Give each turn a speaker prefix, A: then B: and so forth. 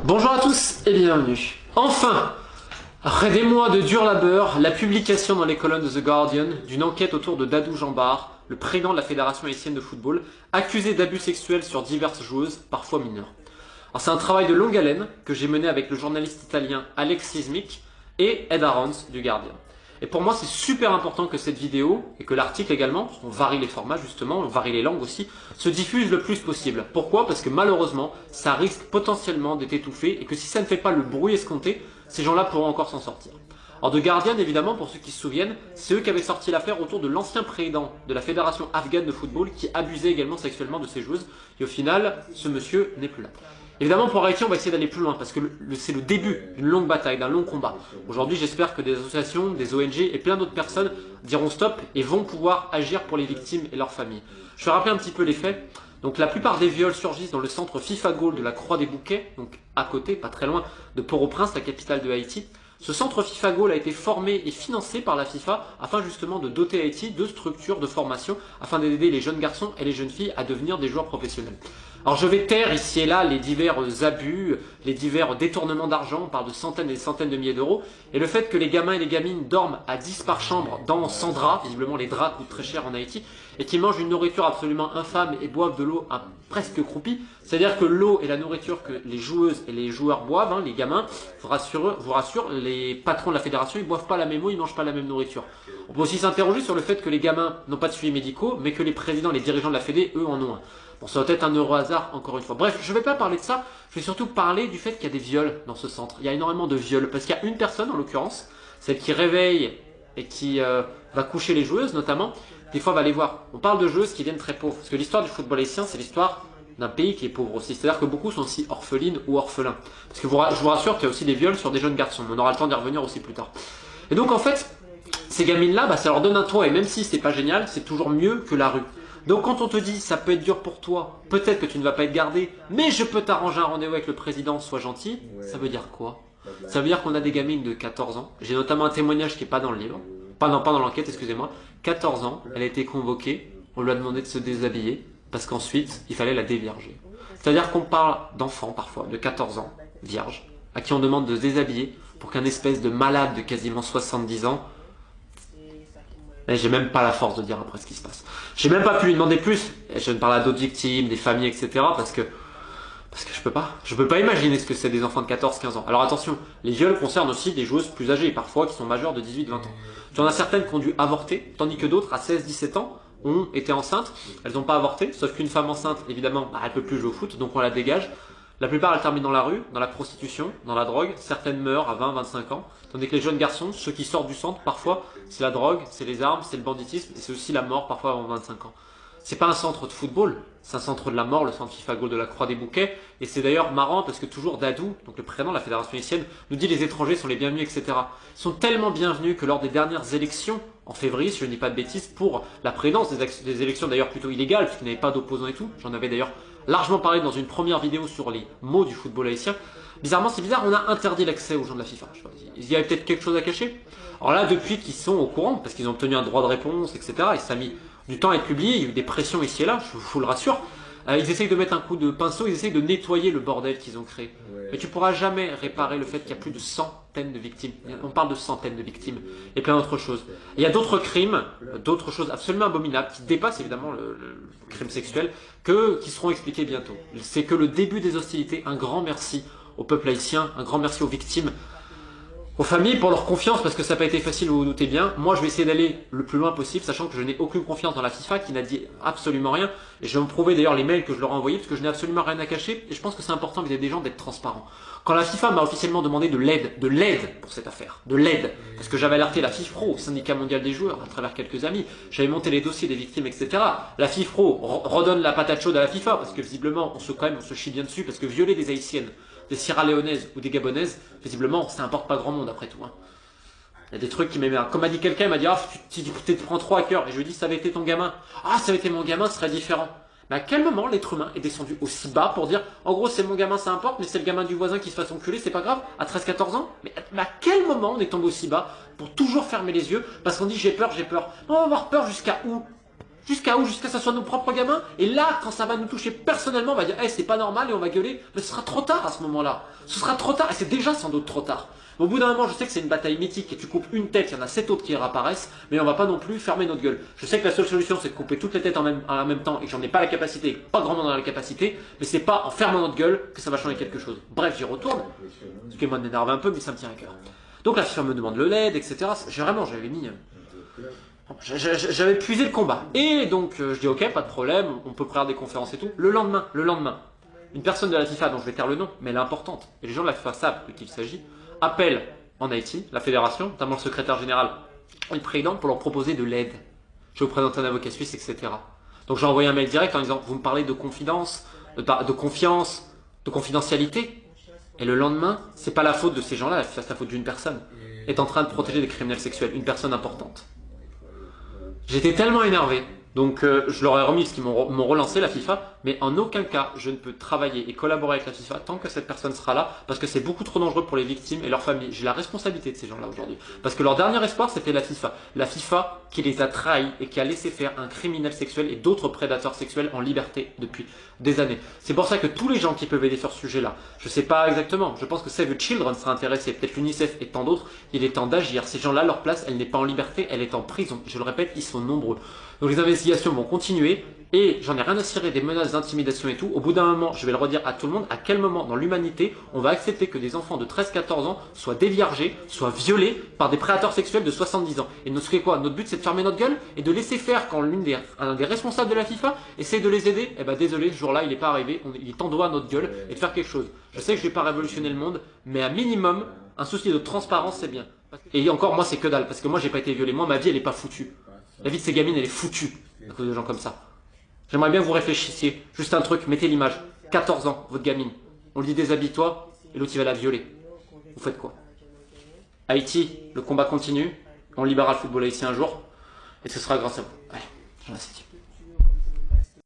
A: Bonjour à tous et bienvenue. Enfin, après des mois de dur labeur, la publication dans les colonnes de The Guardian d'une enquête autour de Dadou Jambard, le président de la Fédération haïtienne de football, accusé d'abus sexuels sur diverses joueuses, parfois mineures. Alors c'est un travail de longue haleine que j'ai mené avec le journaliste italien Alex Sismic et Ed Aarons du Guardian. Et pour moi, c'est super important que cette vidéo, et que l'article également, parce qu'on varie les formats justement, on varie les langues aussi, se diffuse le plus possible. Pourquoi? Parce que malheureusement, ça risque potentiellement d'être étouffé, et que si ça ne fait pas le bruit escompté, ces gens-là pourront encore s'en sortir. Alors The Guardian, évidemment, pour ceux qui se souviennent, c'est eux qui avaient sorti l'affaire autour de l'ancien président de la fédération afghane de football, qui abusait également sexuellement de ses joueuses, et au final, ce monsieur n'est plus là. Évidemment, pour Haïti, on va essayer d'aller plus loin, parce que c'est le début d'une longue bataille, d'un long combat. Aujourd'hui, j'espère que des associations, des ONG et plein d'autres personnes diront stop et vont pouvoir agir pour les victimes et leurs familles. Je vais rappeler un petit peu les faits. Donc la plupart des viols surgissent dans le centre FIFA Goal de la Croix des Bouquets, donc à côté, pas très loin, de Port-au-Prince, la capitale de Haïti. Ce centre FIFA Goal a été formé et financé par la FIFA afin justement de doter Haïti de structures de formation afin d'aider les jeunes garçons et les jeunes filles à devenir des joueurs professionnels. Alors je vais taire ici et là les divers abus, les divers détournements d'argent, on parle de centaines et des centaines de milliers d'euros, et le fait que les gamins et les gamines dorment à 10 par chambre dans 100 draps, visiblement les draps coûtent très cher en Haïti, et qu'ils mangent une nourriture absolument infâme et boivent de l'eau presque croupie, c'est-à-dire que l'eau et la nourriture que les joueuses et les joueurs boivent, les gamins, vous rassure, les patrons de la fédération, ils boivent pas la même eau, ils mangent pas la même nourriture. On peut aussi s'interroger sur le fait que les gamins n'ont pas de suivi médicaux, mais que les présidents, les dirigeants de la Fédé, eux, en ont un. Bon, ça doit être un heureux hasard, encore une fois. Bref, je ne vais pas parler de ça, je vais surtout parler du fait qu'il y a des viols dans ce centre. Il y a énormément de viols, parce qu'il y a une personne, en l'occurrence, celle qui réveille et qui va coucher les joueuses, notamment, des fois va les voir. On parle de joueuses qui viennent très pauvres, parce que l'histoire du football haïtien, c'est l'histoire d'un pays qui est pauvre aussi. C'est-à-dire que beaucoup sont aussi orphelines ou orphelins. Parce que je vous rassure qu'il y a aussi des viols sur des jeunes garçons, on aura le temps d'y revenir aussi plus tard. Et donc en fait, ces gamines-là, ça leur donne un toit, et même si c'est pas génial, c'est toujours mieux que la rue. Donc quand on te dit ça peut être dur pour toi, peut-être que tu ne vas pas être gardé, mais je peux t'arranger un rendez-vous avec le président, sois gentil, ça veut dire quoi? Ça veut dire qu'on a des gamines de 14 ans, j'ai notamment un témoignage qui n'est pas dans le livre, pas dans l'enquête, excusez-moi, 14 ans, elle a été convoquée, on lui a demandé de se déshabiller, parce qu'ensuite il fallait la dévierger. C'est-à-dire qu'on parle d'enfants parfois, de 14 ans, vierges, à qui on demande de se déshabiller pour qu'un espèce de malade de quasiment 70 ans. Et j'ai même pas la force de dire après ce qui se passe. J'ai même pas pu lui demander plus. Et je ne parle à d'autres victimes, des familles, etc. Parce que je peux pas. Je peux pas imaginer ce que c'est des enfants de 14-15 ans. Alors attention, les viols concernent aussi des joueuses plus âgées, parfois qui sont majeures de 18-20 ans. Il y en a certaines qui ont dû avorter, tandis que d'autres, à 16-17 ans, ont été enceintes. Elles n'ont pas avorté, sauf qu'une femme enceinte, évidemment, elle peut plus jouer au foot, donc on la dégage. La plupart, elles terminent dans la rue, dans la prostitution, dans la drogue. Certaines meurent à 20-25 ans. Tandis que les jeunes garçons, ceux qui sortent du centre, parfois, c'est la drogue, c'est les armes, c'est le banditisme, et c'est aussi la mort, parfois avant 25 ans. C'est pas un centre de football, c'est un centre de la mort, le centre FIFA Goal de la Croix des Bouquets. Et c'est d'ailleurs marrant parce que toujours Dadou, donc le président de la Fédération haïtienne, nous dit les étrangers sont les bienvenus, etc. Ils sont tellement bienvenus que lors des dernières élections, en février, si je ne dis pas de bêtises, pour la présidence, des élections d'ailleurs plutôt illégales, puisqu'il n'y avait pas d'opposants et tout, j'en avais d'ailleurs largement parlé dans une première vidéo sur les mots du football haïtien. Bizarrement, c'est bizarre, on a interdit l'accès aux gens de la FIFA. Il y avait peut-être quelque chose à cacher. Alors là, depuis qu'ils sont au courant, parce qu'ils ont obtenu un droit de réponse, etc., et ça a mis du temps à être publié, il y a eu des pressions ici et là, je vous le rassure, ils essayent de mettre un coup de pinceau, ils essayent de nettoyer le bordel qu'ils ont créé. Mais tu pourras jamais réparer le fait qu'il y a plus de centaines de victimes. On parle de centaines de victimes et plein d'autres choses. Et il y a d'autres crimes, d'autres choses absolument abominables qui dépassent évidemment le crime sexuel qui seront expliqués bientôt. C'est que le début des hostilités, un grand merci au peuple haïtien, un grand merci aux victimes, aux familles pour leur confiance, parce que ça n'a pas été facile, vous vous doutez bien. Moi, je vais essayer d'aller le plus loin possible, sachant que je n'ai aucune confiance dans la FIFA, qui n'a dit absolument rien. Et je vais me prouver d'ailleurs les mails que je leur ai envoyés, parce que je n'ai absolument rien à cacher. Et je pense que c'est important vis-à-vis des gens d'être transparent. Quand la FIFA m'a officiellement demandé de l'aide pour cette affaire, de l'aide, parce que j'avais alerté la FIFPro, au syndicat mondial des joueurs, à travers quelques amis, j'avais monté les dossiers des victimes, etc. La FIFPro redonne la patate chaude à la FIFA, parce que visiblement, on se chie bien dessus, parce que violer des Haïtiennes, des Sierra-Léonaises ou des Gabonaises, visiblement, ça importe pas grand monde après tout. Il y a des trucs qui m'énervent. Comme m'a dit quelqu'un, il m'a dit « Ah, tu te prends trop à cœur. » Et je lui ai dit « Ça avait été ton gamin. »« Ah, ça avait été mon gamin, ce serait différent. » Mais à quel moment l'être humain est descendu aussi bas pour dire « En gros, c'est mon gamin, ça importe, mais c'est le gamin du voisin qui se fasse enculer, c'est pas grave, à 13-14 ans ?» Mais à quel moment on est tombé aussi bas pour toujours fermer les yeux parce qu'on dit « J'ai peur, j'ai peur. » On va avoir peur jusqu'à où? Jusqu'à où? Jusqu'à ce que ça soit nos propres gamins. Et là, quand ça va nous toucher personnellement, on va dire hey, c'est pas normal et on va gueuler. Mais ce sera trop tard à ce moment-là. Ce sera trop tard et c'est déjà sans doute trop tard. Au bout d'un moment, je sais que c'est une bataille mythique et tu coupes une tête, il y en a 7 autres qui réapparaissent, mais on va pas non plus fermer notre gueule. Je sais que la seule solution c'est de couper toutes les têtes en même temps et que j'en ai pas la capacité, pas grand monde en a la capacité, mais c'est pas en fermant notre gueule que ça va changer quelque chose. Bref, j'y retourne, ce qui m'énerve un peu, mais ça me tient à cœur. Donc la FIFA me demande le LED, etc. J'avais mis... J'avais puisé le combat. Et donc je dis ok, pas de problème, on peut préparer des conférences et tout. Le lendemain, une personne de la FIFA dont je vais taire le nom, mais elle est importante, et les gens de la FIFA savent de qui il s'agit, appelle en Haïti la fédération, notamment le secrétaire général et le président, pour leur proposer de l'aide. Je vais vous présenter un avocat suisse, etc. Donc j'ai envoyé un mail direct en disant vous me parlez de confidence, de confiance, de confidentialité. Et le lendemain, c'est pas la faute de ces gens-là, c'est la faute d'une personne. Est en train de protéger des criminels sexuels, une personne importante. J'étais tellement énervé. Donc je leur ai remis ce qu'ils m'ont relancé, la FIFA, mais en aucun cas je ne peux travailler et collaborer avec la FIFA tant que cette personne sera là, parce que c'est beaucoup trop dangereux pour les victimes et leurs familles. J'ai la responsabilité de ces gens-là aujourd'hui. Parce que leur dernier espoir c'était la FIFA. La FIFA qui les a trahis et qui a laissé faire un criminel sexuel et d'autres prédateurs sexuels en liberté depuis des années. C'est pour ça que tous les gens qui peuvent aider sur ce sujet-là, je ne sais pas exactement, je pense que Save the Children sera intéressé, peut-être l'UNICEF et tant d'autres, il est temps d'agir. Ces gens-là, leur place, elle n'est pas en liberté, elle est en prison. Je le répète, ils sont nombreux. Donc les investigations vont continuer et j'en ai rien à cirer des menaces d'intimidation et tout. Au bout d'un moment, je vais le redire à tout le monde, à quel moment dans l'humanité on va accepter que des enfants de 13-14 ans soient déviargés, soient violés par des prédateurs sexuels de 70 ans. Et notre, quoi, notre but c'est de fermer notre gueule et de laisser faire quand un des responsables de la FIFA essaie de les aider. Eh ben désolé, ce jour-là il n'est pas arrivé, il est temps droit à notre gueule et de faire quelque chose. Je sais que je ne vais pas révolutionner le monde, mais à minimum, un souci de transparence c'est bien. Et encore moi c'est que dalle, parce que moi j'ai pas été violé, moi ma vie elle est pas foutue. La vie de ces gamines, elle est foutue à cause de gens comme ça. J'aimerais bien que vous réfléchissiez. Juste un truc, mettez l'image. 14 ans, votre gamine. On lui dit déshabille-toi, et l'autre il va la violer. Vous faites quoi? Haïti, le combat continue. On libérera le football haïtien un jour. Et ce sera grâce à vous. Allez, j'en ai assez dit.